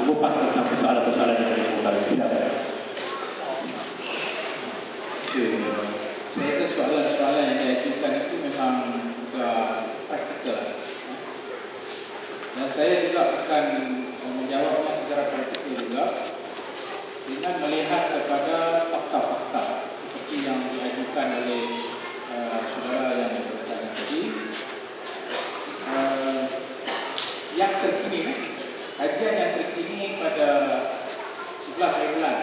mengupas tentang persoalan-persoalan yang ada seputar tidak. Saya rasa soalan-soalan yang diajukan itu memang juga praktikal. Dan saya juga akan menjawabnya secara praktikal juga dengan melihat kepada fakta-fakta seperti yang diajukan oleh saudara yang bertanya tadi. Yang terkini, kajian yang terkini pada 11 bulan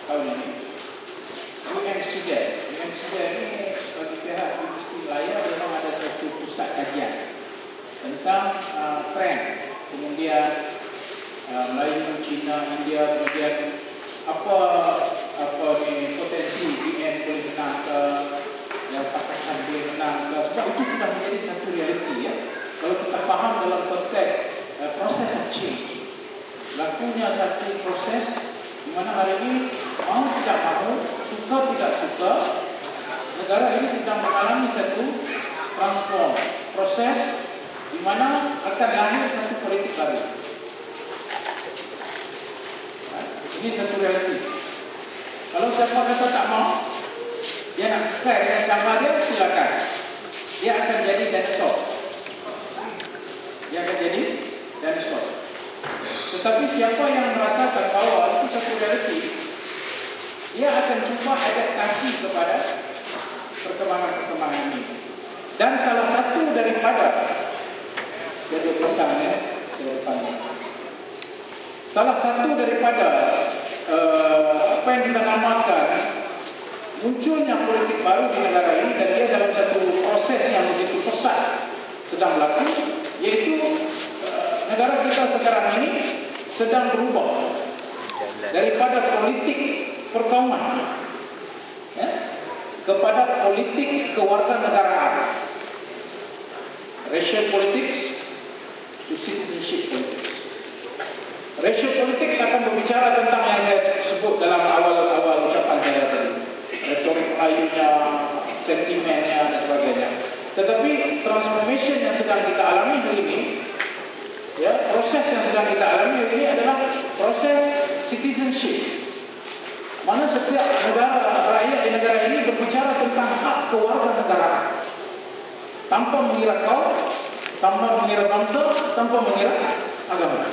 tahun ini, UNCIDER ini bagi pihak industri layar memang ada satu pusat kajian tentang trend, kemudian Melayu, Cina, India, kemudian apa ni potensi BN boleh menang ke, yang Pakistan boleh menang ke, sebab itu sudah menjadi satu realiti ya. Kalau kita faham dalam konteks proses of change, lakunya satu proses di mana hari ini mau tidak mahu, suka tidak suka, negara ini sedang mengalami satu transform proses di mana akan lahir satu politik baru. Ini satu realiti. Kalau siapa kata tak mau, dia nak kekal dengan cara dia, silakan. Dia akan jadi dinosaur. Tetapi siapa yang merasakan bahawa itu satu realiti, dia akan cuba adaptasi kepada perkembangan-perkembangan ini. Dan salah satu daripada salah satu daripada apa yang kita namakan munculnya politik baru di negara ini, dan dia dalam satu proses yang begitu pesat sedang berlaku, yaitu negara kita sekarang ini sedang berubah daripada politik perkauman kepada politik kewarganegaraan, racial politics to citizenship politics. Racial politics akan berbicara tentang yang saya sebut dalam awal-awal ucapan saya tadi, retorik Melayunya, sentimennya dan sebagainya. Tetapi transformation yang sedang kita alami hari ini, ya, proses yang sedang kita alami hari ini adalah proses citizenship, mana setiap negara, rakyat di negara ini berbicara tentang hak kewarganegaraan, tanpa mengira kaum, tanpa mengira bangsa, tanpa mengira agama.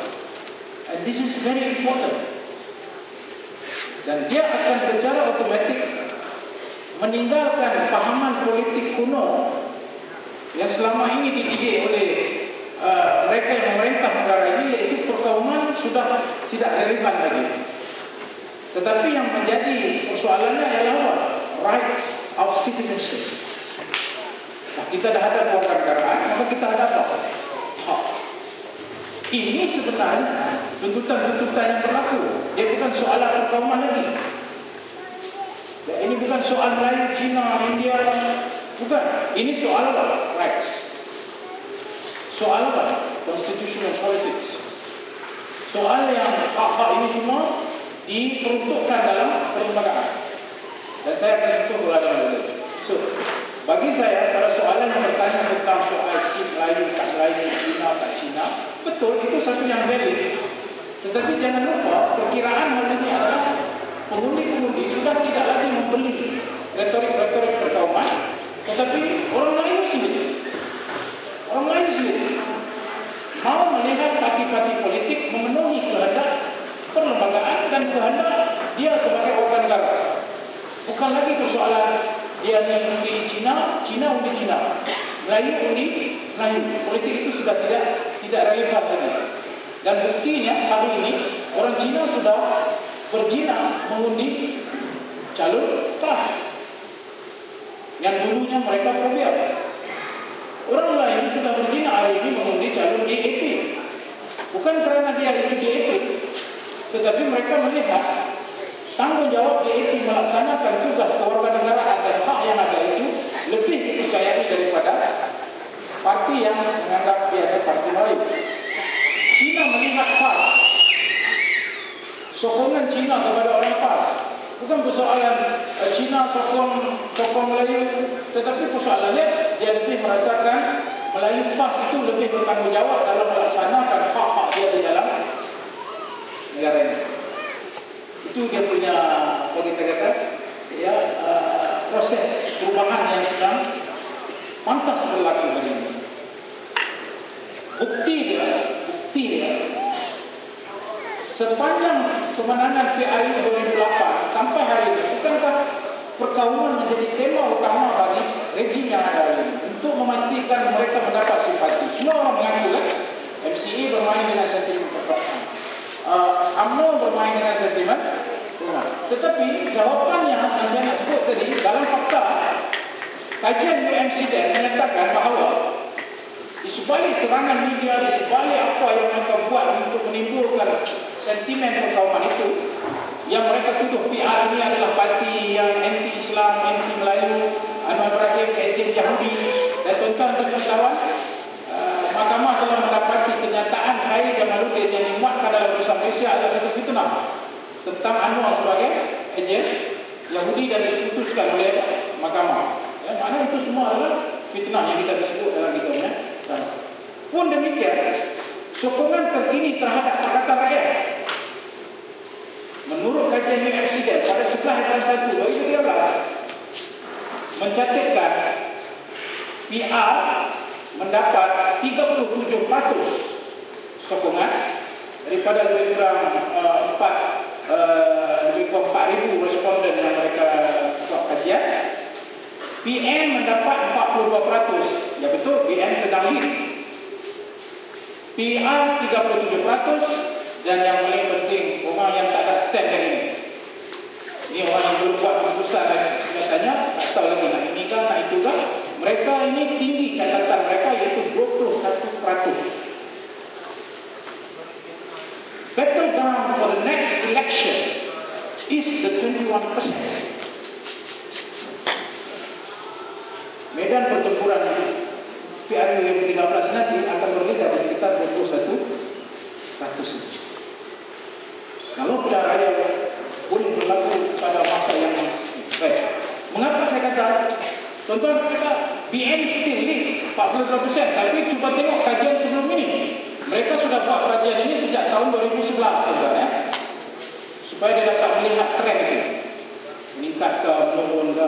And this is very important. Dan dia akan secara otomatik meninggalkan fahaman politik kuno yang selama ini dididik oleh mereka yang memerintah negara ini, yaitu perkauman sudah tidak relevan lagi. Tetapi yang menjadi persoalannya adalah rights of citizenship. Nah, kita dah ada kewarganegaraan, maka kita ada apa? Hak. Ini sebenarnya tuntutan-tuntutan yang berlaku. Dia bukan soalan perkauman lagi. Ya, ini bukan soal Melayu, Cina, India, bukan. Ini soal rights. Soal apa? Constitutional politics. Soal yang hak-hak ini semua diperuntukkan dalam perlembagaan. Dan saya akan sentuh beberapa dulu. So, bagi saya, kalau soalan yang bertanya tentang soal Melayu, tak Melayu, Cina, tak Cina, betul, itu satu yang valid. Tetapi jangan lupa, perkiraan hal ini adalah pengundi-pengundi sudah tidak lagi membeli retorik-retorik perkauman, tetapi orang lain sendiri. Orang lain sendiri mau melihat parti-parti politik memenuhi kehendak perlembagaan dan kehendak dia sebagai warga negara. Bukan lagi persoalan dia undi Cina, Cina undi Cina, Melayu undi Melayu. Politik itu sudah tidak relevan lagi. Dan buktinya hari ini orang Cina sudah berjina mengundi calon PAS yang dulunya mereka probiar. Orang lain sudah berjina hari ini mengundi calon DAP, bukan karena dia itu DAP, tetapi mereka melihat tanggung jawab DAP melaksanakan tugas kewarganegaraan dan hak yang ada itu lebih dipercayai daripada parti yang menganggap dia adalah parti Melayu. Cina melihat PAS, sokongan Cina kepada orang PAS bukan persoalan Cina sokong Melayu, tetapi persoalannya dia lebih merasakan Melayu PAS itu lebih bertanggungjawab dalam melaksanakan hak-hak dia di dalam pantas berlaku hari ini. Bukti dia sepanjang kemenangan PRU 2008 sampai hari ini, bukankah perkawinan menjadi tema utama bagi rejim yang ada hari ini untuk memastikan mereka mendapat simpati? Semua orang mengaku kan? MCA bermain dengan sentimen perkawinan, UMNO bermain dengan sentimen. Tetapi jawapannya yang saya nak sebut tadi, dalam fakta kajian UMCDEN menyatakan bahawa di sebalik serangan media, di sebalik apa yang mereka buat untuk menimbulkan sentimen perkauman itu, yang mereka tuduh PR ini adalah parti yang anti-Islam, anti-Melayu, Anwar Ibrahim, anti-Yahudi, dan tuan-tuan, Mahkamah telah mendapati kenyataan Khairi Jamaluddin yang dimuatkan dalam Bursa Malaysia adalah satu fitnah tentang Anwar sebagai ejen Yahudi dan diputuskan oleh Mahkamah. Maknanya itu semua adalah fitnah yang kita disebut dalam kitabnya. Pun demikian, sokongan terkini terhadap Pakatan Rakyat menurut kajian UMCDEN pada 11/1 2013 mencatatkan PR mendapat 37% sokongan daripada lebih kurang 4,000 responden yang mereka buat kajian. PN mendapat 42%. Ya betul, PN sedang lead. PR 37%, dan yang paling penting, orang yang tak ada stand ini. Ini orang yang belum buat keputusan katanya, tak tahu lagi nak ini kan, nak itu kan. Mereka ini tinggi catatan mereka, iaitu 21%. Battleground for the next election is the 21%. Medan pertempuran PRU yang ke-13 nanti akan berbeda di sekitar 21%. Kalau pilihan raya boleh berlaku pada masa yang baik. Mengapa saya kata, tuan-tuan, BN still lead 42%, tapi cuba tengok kajian sebelum ini. Mereka sudah buat kajian ini sejak tahun 2011 sebenarnya, supaya dia dapat melihat trend itu meningkat ke menurun ke.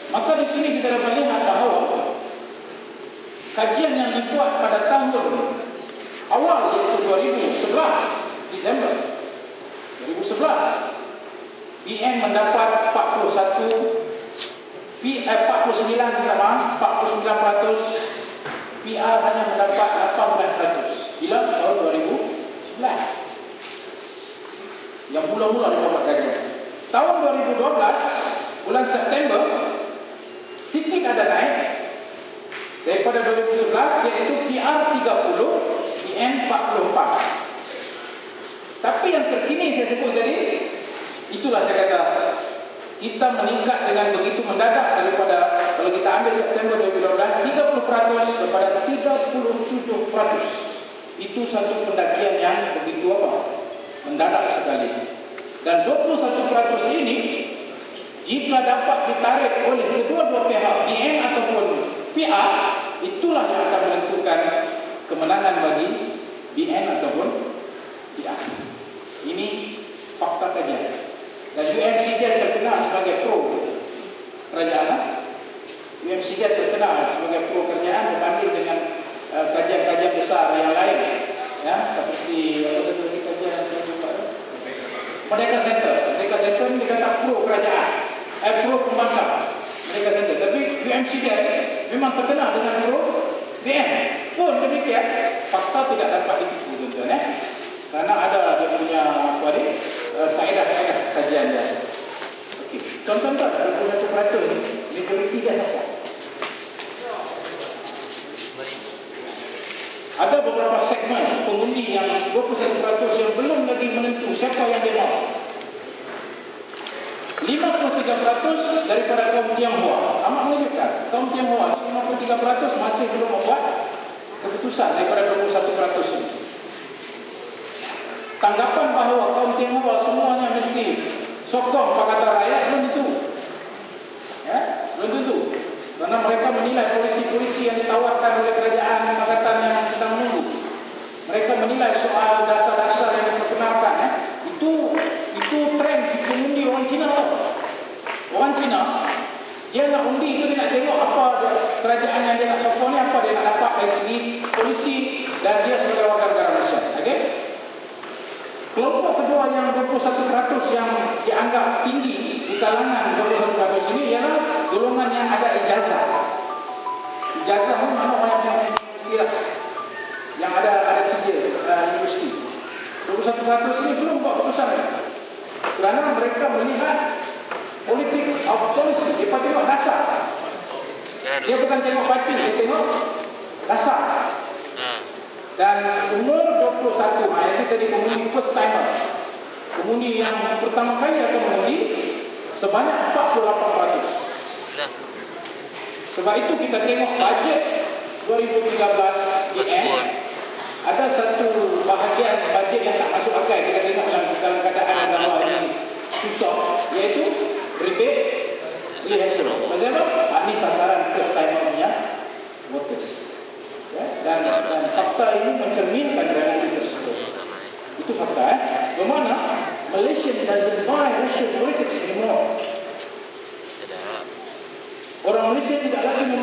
Maka di sini kita dapat lihat bahawa kajian yang dibuat pada tahun awal, iaitu 2011 Desember 2011, BN mendapat 49%, PR hanya mendapat 18%. Bila tahun 2011 yang mula-mula dibuat kajian. Tahun 2012 bulan September sikit ada naik daripada 2011, iaitu PR 30, PN 44. Tapi yang terkini saya sebut tadi, itulah saya kata kita meningkat dengan begitu mendadak daripada, kalau kita ambil September 2012, 30% kepada 37%. Itu satu pendakian yang begitu mendadak sekali. Dan 21% ini jika dapat ditarik oleh kedua-dua pihak, BN ataupun PR, itulah yang akan menentukan kemenangan bagi BN ataupun PR. Ini fakta kajian. Dan UMCDEN terkenal sebagai pro kerajaan. UMCDEN terkenal sebagai pro kerajaan berbanding dengan kajian-kajian besar yang lain, ya, seperti kajian Merdeka Center. Merdeka Center ini dikata pro kerajaan, pro pembangkang Merdeka Center. Tapi UMCDEN memang terkenal dengan pro BN. Pun demikian, fakta tidak dapat ditipu, tuan-tuan, karena ada dia punya kaedah-kaedah kajian dia. Okey, tuan-tuan, 21% majoriti dia siapa? Ada beberapa segmen pengundi yang 21% yang belum lagi menentu siapa yang dia mau. 53% daripada kaum Tionghoa. Amat mengejutkan. Kaum Tionghoa 53% masih belum membuat keputusan daripada 21% ini. Tanggapan bahawa kaum Tionghoa semuanya mesti sokong Pakatan Rakyat belum tentu. Ya, belum tentu. Karena mereka menilai polisi-polisi yang ditawarkan oleh kerajaan Pakatan yang sedang menunggu. Mereka menilai soal dasar-dasar yang diperkenalkan. Itu tren mengundi orang Cina. Orang Cina, dia nak undi itu dia nak tengok apa kerajaan yang dia nak sokong ni apa dia nak dapat dari segi polisi dan dia sebagai warga negara Malaysia. Okey. Kelompok kedua yang 21% yang dianggap tinggi di kalangan 21% ini ialah golongan yang ada ijazah. Ijazah ni mana orang yang universiti lah, yang ada sijil universiti. 21% ini belum buat keputusan kerana mereka melihat politik of policy. Dia tengok dasar. Dia bukan tengok parti, dia tengok dasar. Dan umur 21, yang tadi pengundi first timer, pengundi yang pertama kali akan mengundi sebanyak 48%. Sebab itu kita tengok bajet 2013 DN, ada satu bahagian bajet yang tak masuk akal. Kita tengok dalam keadaan bawah ini susah, iaitu rebate rehearsal. Maksudnya apa? Ini sasaran first timer punya voters. Ya? Dan fakta ini mencerminkan realiti tersebut. Itu fakta. Bagaimana Malaysia doesn't buy Russian politics anymore. Orang Malaysia tidak lagi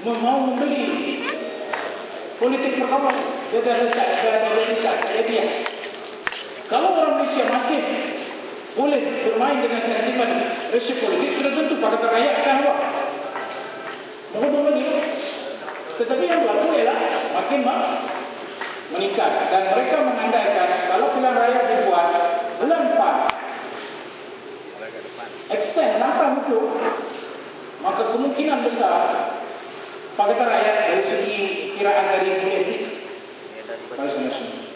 mau membeli politik perkawan. Dia dah letak jadi. Kalau orang Malaysia masih boleh bermain dengan sentimen Russian politik, sudah tentu Pakatan Rakyat akan buat. Mohon lagi. Tetapi yang berlaku ialah makin meningkat dan mereka mengandaikan kalau pilihan raya dibuat bulan depan extend sampai hujung, maka kemungkinan besar Pakatan Rakyat dari segi kiraan dari politik Barisan Nasional.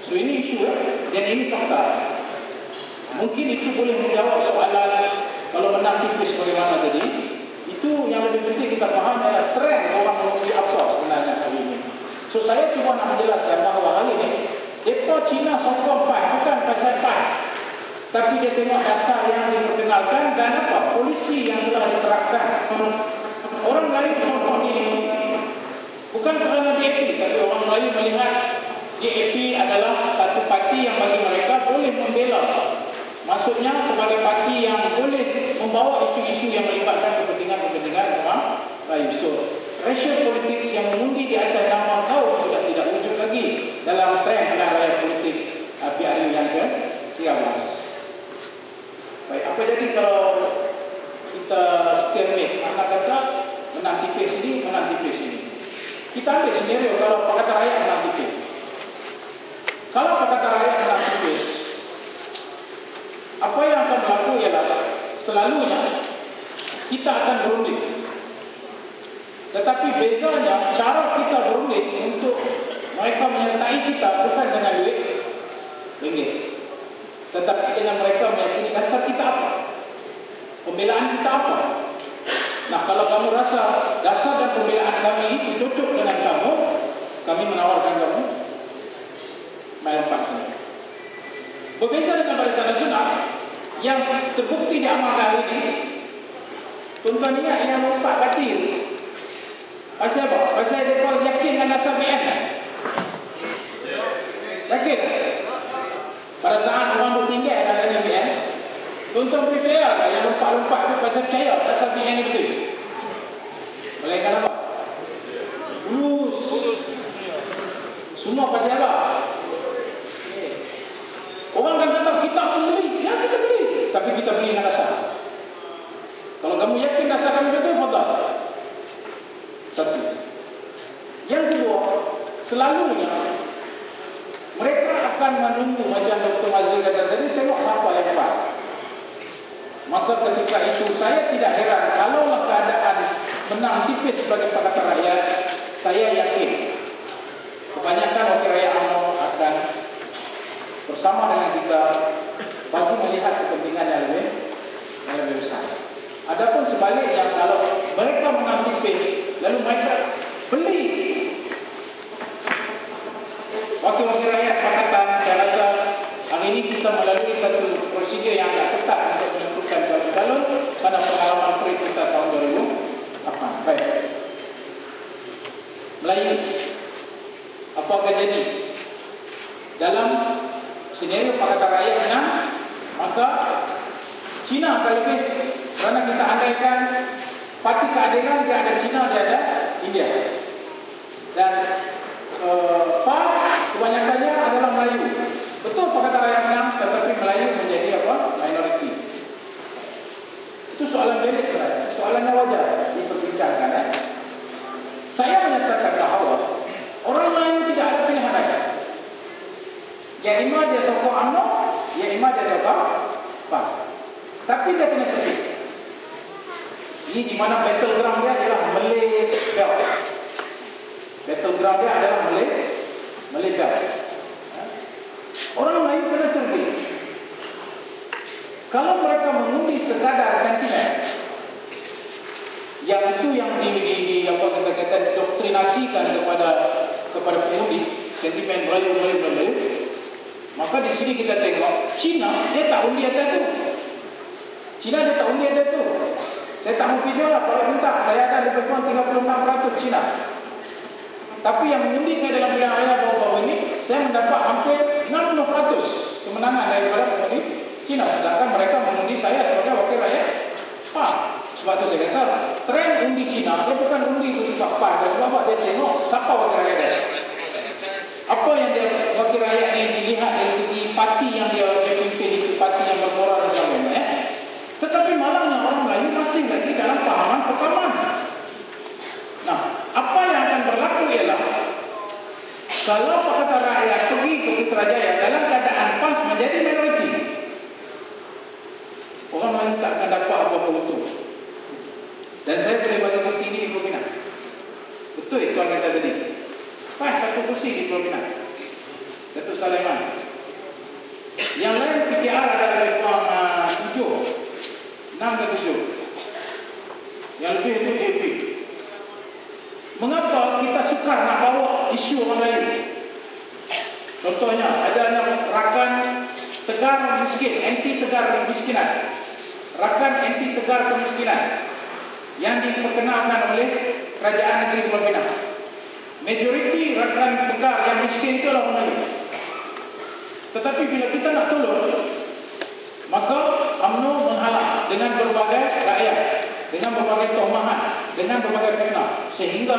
So ini isu dan ini fakta. Mungkin itu boleh menjawab soalan kalau menang tipis bagaimana tadi. Itu yang lebih penting kita faham adalah tren orang mengundi apa sebenarnya kali ini. So saya cuma nak menjelaskan bahawa hal ini depa Cina sokong PAN, bukan pasal PAN, tapi dia tengok dasar yang diperkenalkan dan apa polisi yang telah diterapkan. Orang lain sokong DAP bukan kerana DAP, tapi orang lain melihat DAP adalah satu parti yang bagi mereka boleh membela. Maksudnya sebagai parti yang boleh membawa isu-isu yang melibatkan kepentingan orang lain. So, racial politics yang mengundi di atas nama kaum sudah tidak wujud lagi dalam tren pilihan raya politik PRU yang ke-13. Baik, apa jadi kalau kita stalemate? Anda kata menang tipis ini, menang tipis ini. Kita ambil senario kalau Pakatan Rakyat menang tipis. Kalau Pakatan Rakyat menang tipis, apa yang akan berlaku ialah selalunya kita akan berunding. Tetapi bezanya cara kita berunding untuk mereka menyertai kita bukan dengan duit ringgit, tetapi dengan mereka meyakini dasar kita apa, pembelaan kita apa. Nah, kalau kamu rasa dasar dan pembelaan kami itu cocok dengan kamu, kami menawarkan kamu main pasnya. Berbeza dengan Barisan Nasional yang terbukti diamalkan hari ini. Tuan-tuan ingat yang lompat batil. Pasal apa? Pasal mereka yakin dengan dasar BN. Yakin? Pada saat orang bertinggal dalam BN, tuan-tuan prepare lah yang lompat-lompat itu pasal percaya dasar BN itu betul. Melainkan apa? Fulus. Semua pasal apa? Orang kan kata kita pun beli, ya kita beli, tapi kita beli dengan dasar. Kalau kamu yakin dasar kamu betul, fadhal. Satu. Yang kedua, selalunya mereka akan menunggu macam Dr. Mazli kata tadi, tengok siapa yang hebat. Maka ketika itu saya tidak heran kalau keadaan menang tipis sebagai Pakatan Rakyat, saya yakin kebanyakan wakil rakyat UMNO akan bersama dengan kita bagi melihat kepentingan yang lebih besar. Adapun sebaliknya, kalau mereka menang tipis lalu mereka beli wakil-wakil rakyat pakatan, saya rasa hari ini kita melalui satu prosedur yang agak ketat untuk menentukan calon pada pengalaman pre kita tahun 2008. Baik, Melayu apa akan jadi dalam senario Pakatan Rakyat menang? Maka Cina akan lebih, kerana kita andaikan Parti Keadilan dia ada Cina, dia ada India. Dan PAS kebanyakannya adalah Melayu. Betul Pakatan Rakyat menang, tetapi Melayu menjadi apa? Minoriti. Itu soalan belik, soalannya wajar diperbincangkan. Ya? Saya menyatakan bahwa orang Melayu tidak ada pilihan lagi. Ya ima dia sokong UMNO, ya ima dia sokong PAS. Tapi dia kena cerdik. Ini di mana battleground dia adalah Malay Belt. Battleground dia adalah Malay Belt. Orang Melayu kena cerdik. Kalau mereka mengundi sekadar sentimen, yang itu yang di apa kata doktrinasikan kepada pengundi sentimen Melayu, maka di sini kita tengok Cina dia tak undi atas tu. Cina dia tak undi atas tu. Saya tak mau video lah kalau minta saya ada lebih kurang 36% Cina. Tapi yang mengundi saya dalam pilihan raya baru-baru ini, saya mendapat hampir 60% kemenangan daripada pengundi Cina. Sedangkan mereka mengundi saya sebagai wakil rakyat PAS. Sebab itu saya kata, tren undi Cina, dia bukan undi itu sebab PAS. Sebab dia tengok siapa wakil rakyat dia. Apa yang dia wakil rakyat ini dilihat dari segi parti yang dia pimpin, itu parti yang bermoral dan sebagainya. Tetapi malangnya orang Melayu masih lagi dalam pahaman pertama. Nah, apa yang akan berlaku ialah kalau Pakatan Rakyat pergi ke Putrajaya dalam keadaan PAS menjadi minoriti, orang Melayu tak akan dapat apa-apa untung. Dan saya boleh bagi bukti ini di Pulau Pinang. Betul itu yang kata tadi. PAS satu kursi di Pulau Pinang, Datuk Sulaiman. Yang lain PKR adalah lebih kurang 6 dan 7. Yang lebih itu AP. Mengapa kita sukar nak bawa isu orang Melayu? Contohnya, adanya rakan tegar miskin, anti tegar kemiskinan. Rakan anti tegar kemiskinan yang diperkenalkan oleh Kerajaan Negeri Pulau Pinang. Majoriti rakan tegar yang miskin itu adalah orang Melayu. Tetapi bila kita nak tolong, maka UMNO menghalang dengan berbagai rakyat, dengan berbagai tohmahan, dengan berbagai fitnah, sehingga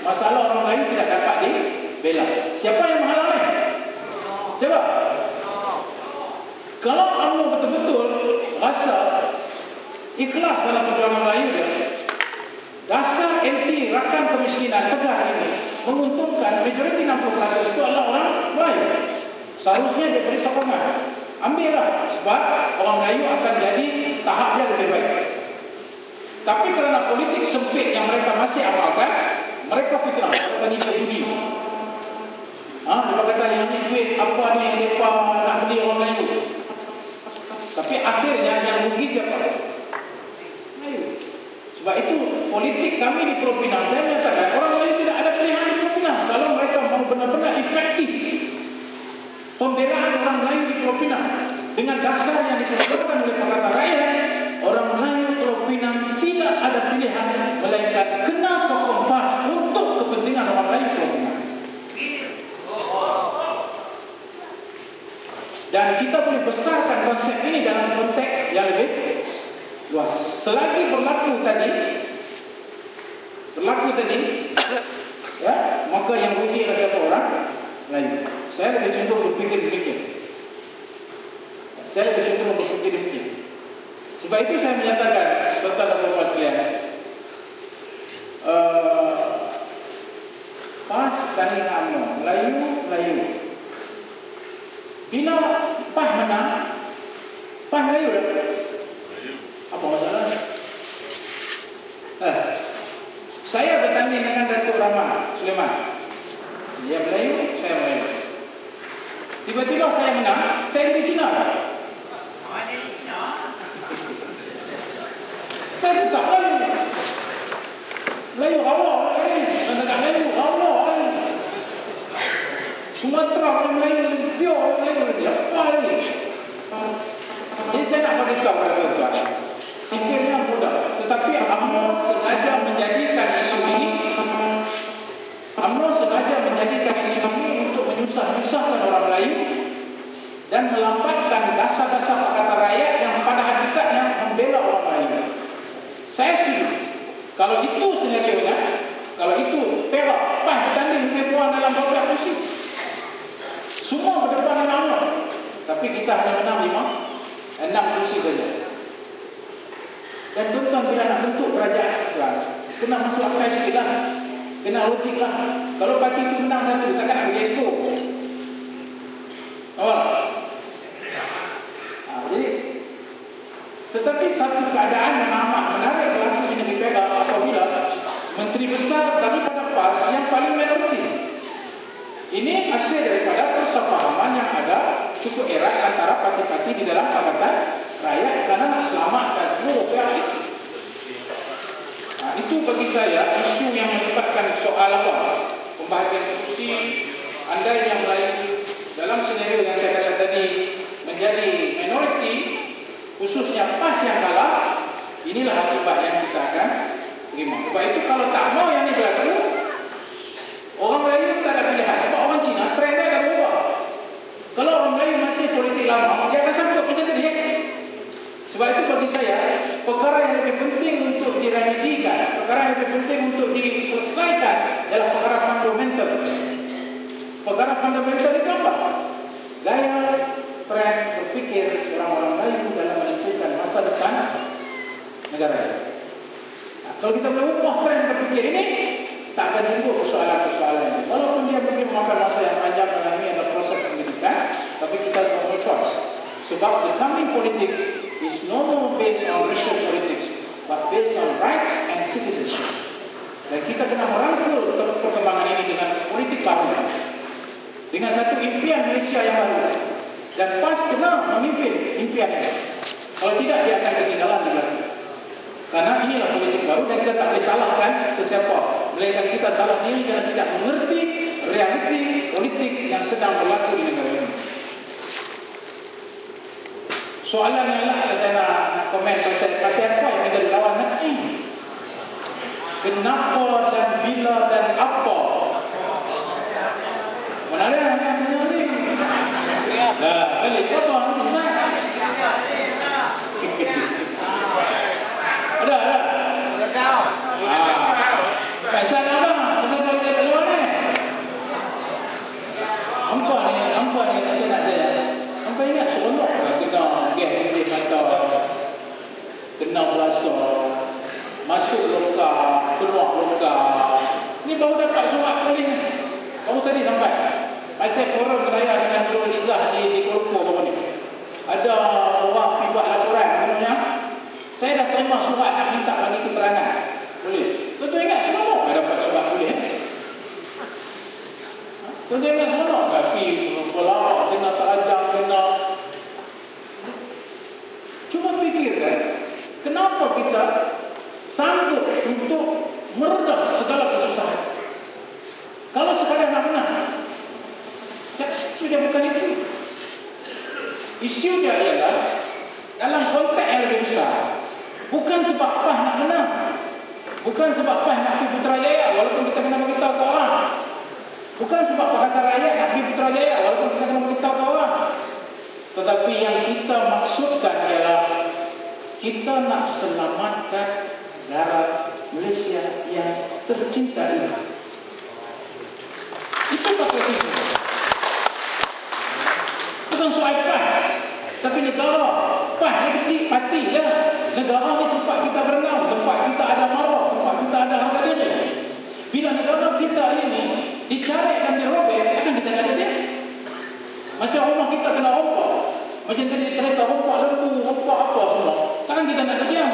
masalah orang Melayu tidak dapat dibela. Siapa yang menghalang? Siapa? Kalau UMNO betul-betul rasa ikhlas dalam perjuangan Melayu dia, dasar anti rakan kemiskinan tegar ini menguntungkan majoriti 60% itu adalah orang Melayu. Seharusnya dia beri sokongan. Ambillah, sebab orang Melayu akan jadi tahapnya lebih baik. Tapi kerana politik sempit yang mereka masih amalkan, mereka fitnah, mereka nipu judi. Mereka kata yang ni duit apa ni yang mereka nak beli orang Melayu. Tapi akhirnya yang rugi siapa? Melayu. Sebab itu politik kami di Pulau Pinang, saya menyatakan orang Melayu tidak ada pilihan di Pulau Pinang. Kalau mereka mau benar-benar efektif pembelaan orang Melayu di Pulau Pinang dengan dasar yang disebutkan oleh Pakatan Rakyat, orang Melayu Pulau Pinang tidak ada pilihan melainkan kena sokong PAS untuk kepentingan orang Melayu Pulau Pinang. Dan kita boleh besarkan konsep ini dalam konteks yang lebih luas. Selagi berlaku tadi, ya, maka yang rugi adalah siapa? Orang Melayu. Saya lebih cenderung berfikir demikian. Sebab itu saya menyatakan, tuan-tuan dan puan-puan sekalian, PAS banding UMNO, Melayu. Bila PAS menang, PAS Melayu dah. Apa masalahnya? Saya bertanding dengan Datuk Rahman Sulaiman. Dia Melayu, saya Melayu. Tiba-tiba saya menang, saya jadi Cina. Saya tetap Melayu Allah ni. Negara Melayu Allah ni. Sumatera orang Melayu, dia orang Melayu ni. Apa ni? Jadi saya nak bagi tahu kepada tuan-tuan. Sikirnya mudah. Tetapi UMNO sengaja menjadikan isu ini untuk menyusah-nyusahkan orang Melayu dan melambatkan dasar-dasar Pakatan Rakyat yang pada hakikatnya membela orang Melayu. Saya setuju. Kalau itu senario-nya, kalau itu Perak, PAS bertanding lebih kurang dalam 12 kursi. Semua berdepan dengan Allah. Tapi kita hanya menang 6 kursi saja. Dan tuan-tuan bila nak bentuk kerajaan Islam, kena masuk akal sikit lah. Kena logik lah. Kalau parti itu menang satu, takkan nak bagi exco. Jadi, tetapi satu keadaan yang amat menarik berlaku di negeri Perak apabila menteri besar daripada PAS yang paling minoriti. Ini hasil daripada persefahaman yang ada cukup erat antara parti-parti di dalam Pakatan Rakyat kerana nak selamatkan seluruh Perak itu. Itu bagi saya isu yang melibatkan soal apa? Pembahagian kursi, andai yang Melayu dalam senario yang saya kata tadi menjadi minoriti, khususnya PAS yang kalah, inilah akibat yang kita akan terima. Sebab itu kalau tak mau yang ini berlaku, orang Melayu tak ada pilihan. Sebab orang Cina trendnya dah berubah. Kalau orang Melayu masih politik lama, dia akan sanggup macam tadi. Sebab itu bagi saya, perkara yang lebih penting untuk diremedikan, perkara yang lebih penting untuk diselesaikan adalah perkara fundamental. Perkara fundamental itu apa? Gaya, tren, berpikir orang-orang Melayu dalam menentukan masa depan negara ini. Kalau kita boleh ubah tren berpikir ini, tak akan timbul persoalan-persoalan ini. Walaupun dia mungkin memakan masa yang panjang dalam ini adalah proses pendidikan, tapi kita no choice. Sebab the coming politik is no more based on racial politics, but based on rights and citizenship. Dan kita kena merangkul perkembangan ini dengan politik baru, dengan satu impian Malaysia yang baru. Dan PAS kena memimpin impian ini. Kalau tidak, dia akan ketinggalan di belakang. Karena inilah politik baru dan kita tak boleh salahkan sesiapa. Melainkan kita salah diri kerana tidak mengerti realiti politik yang sedang berlaku di negara ini. Soalan yang lah saya nak komen pasal apa yang kita dilawan ni? Kenapa dan bila dan apa? Mana ada yang tanya ni? Dah, balik foto ni saya. Ada. Pasal apa? Pasal kalau dia keluar ni. Nampak ni saya nak tanya. Nampak ingat seronok kena geng dia kata kena berasa masuk lokal, keluar lokal. Ni baru dapat surat polis ni. Baru tadi sampai. Pasal forum saya dengan Nurul Izzah di Kuala Lumpur ni. Ada orang pergi buat laporan namanya. Saya dah terima surat nak minta bagi keterangan. Boleh. Tuan-tuan ingat seronok dah dapat surat polis. Tuan-tuan ingat seronok tapi berlarak, kena terajang, kena. Cuma fikirkan, kenapa kita sanggup untuk meredam segala kesusahan? Kalau sekadar nak menang, sudah bukan itu. Isunya ialah dalam konteks yang lebih besar. Bukan sebab PAS nak menang, bukan sebab PAS nak pergi Putrajaya walaupun kita kena beritahu ke orang, bukan sebab Pakatan Rakyat nak pergi Putrajaya walaupun kita kena beritahu ke orang. Tetapi yang kita maksudkan ialah kita nak selamatkan negara Malaysia yang tercinta ini. Itu patriotisme. Bukan soal PAS, tapi negara. PAS ni kecil, parti je. Negara ni tempat kita berenang, tempat kita ada marah, tempat kita ada harga diri. Bila negara kita ini dicari dan dirobek, kan kita ada dia. Macam rumah kita kena rompak. Macam tadi cerita rompak lembu, rompak apa semua. Takkan kita nak diam.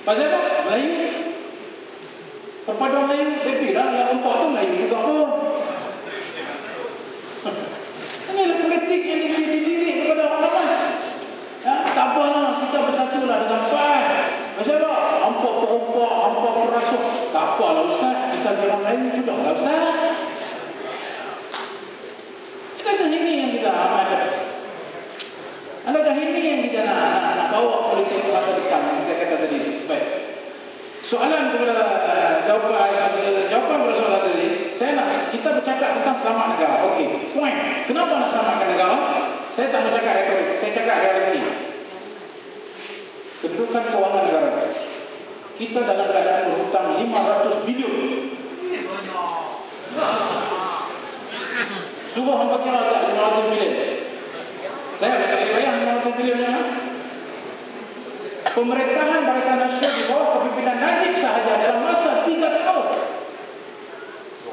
Pasal apa? Melayu. Perpaduan Melayu, baby lah. Yang rompak tu Melayu juga pun. Inilah politik yang dididik kepada orang ramai. Tak apalah, kita bersatulah dengan PAS. Macam apa? Hampa perompak, hampa perasuk. Tak apalah Ustaz, kita orang lain sudah lah Ustaz. Adakah ini yang kita amalkan? Adakah ini yang kita nak bawa politik ke masa depan yang saya kata tadi? Baik. Soalan kepada jawapan kepada soalan tadi, kita bercakap tentang selamat negara. Okey, point. Kenapa nak selamatkan negara? Saya tak bercakap retorik, saya cakap realiti. Kedudukan kewangan negara. kita dalam keadaan berhutang 500 bilion. Subuh hamba kira 500 bilion. Saya tak bayang 500 bilion yang pemerintahan Barisan Nasional di bawah kepimpinan Najib sahaja dalam masa 3 tahun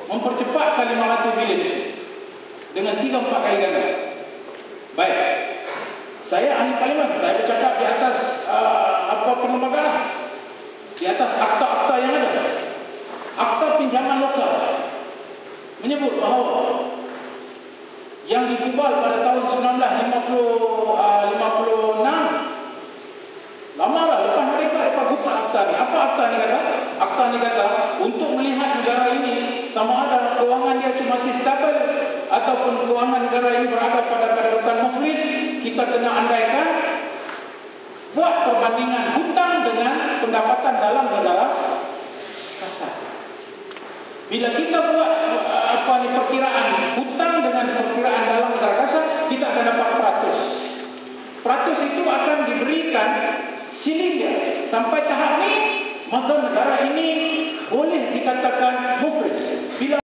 mempercepatkan 500 bilion dengan 3-4 kali ganda. Baik, saya ahli parlimen, saya bercakap di atas perlembagaan, di atas akta-akta yang ada. Akta pinjaman lokal menyebut bahawa yang digubal pada tahun 1956, lama lah lepas mereka gubal akta ni. Apa akta ni kata? Akta ni kata untuk melihat negara ini sama ada kewangan dia itu masih stabil ataupun kewangan negara ini berada pada keadaan muflis, kita kena andaikan buat perbandingan hutang dengan pendapatan dalam negara kasar. Bila kita buat perkiraan hutang dengan perkiraan dalam negara kasar, kita akan dapat peratus. Peratus itu akan diberikan silingan sampai tahap ni, maka negara ini boleh dikatakan muflis. Bila